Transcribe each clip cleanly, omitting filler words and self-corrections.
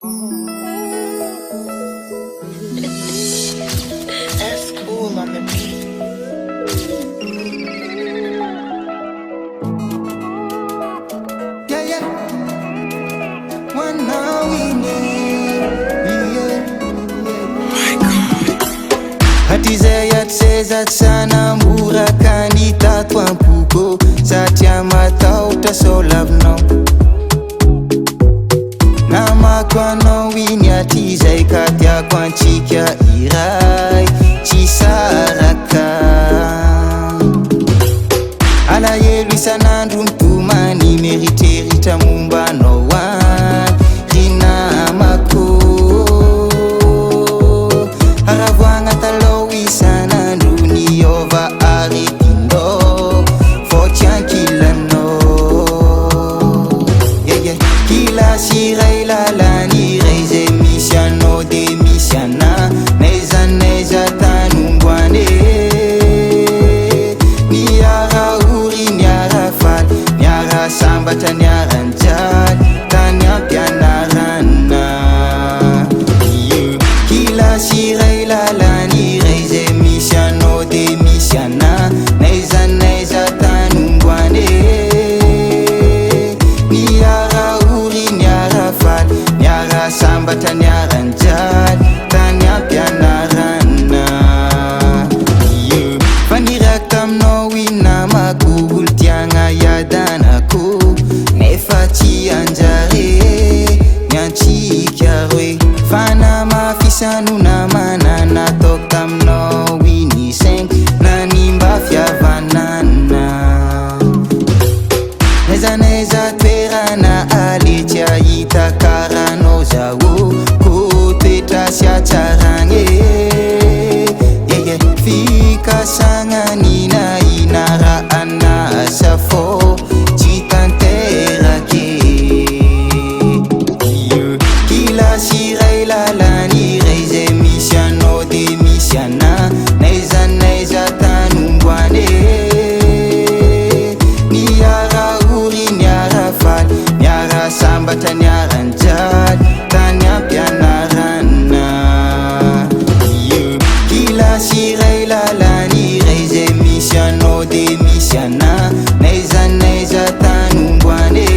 That's cool on the beat. Yeah, yeah. One now we need. Yeah. Hatizay atseza sana mburaka ny tato ampuko satria matahotra sao lavinao namako anao iny hatizay ka tiako antsika iray tsy saraka alahelo isan'andro mitomany meritreritra momba anao any ry namako aravoagna talao isan'andro niova aretindao fô tsy ankilanao yeah. Kilasy iray lalany iray zay misy anao de misy ana naizanaiza tanomboane niara ory niara faly niara sambatra niaranjaly tany ampianarana kilasy iray lalany iray zay misy anao de misy ana naizanaiza tanomboane niara ory niara faly niara sambatra niaranjaly tany ampianarana faniraka taminao inamako olo tiagna iadanako nefa tsy anjare niantsika roe fanamafisano manana ataoko taminao iny saingy nanimba fiavanana naizanaiza toerana aletsy ahita karanao zao ko toetra sy atsaragny yeah. Fikasagna nina inara anasa fô tsy tanterake kilasy iray lalany iray zay misy anao de misy ana naizanaiza tanomboane niara ory niara faly niara sambatra niaranjaly tany ampianarana kilasy iray lalany iray zay misy anao de misy ana naizanaiza tanomboane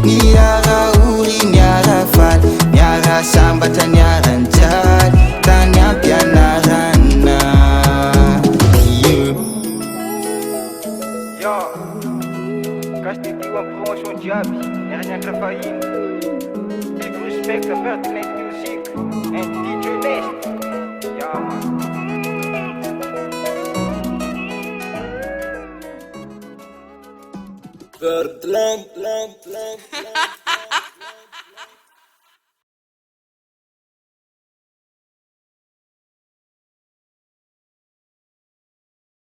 niara ory niara faly niara sambatra niaranjaly tany ampianarana Yo, Castillo en promotion diable, rien que la faillite. Big respect à Pertinent Music and DJ Nest. Yeah, man. Verklempt.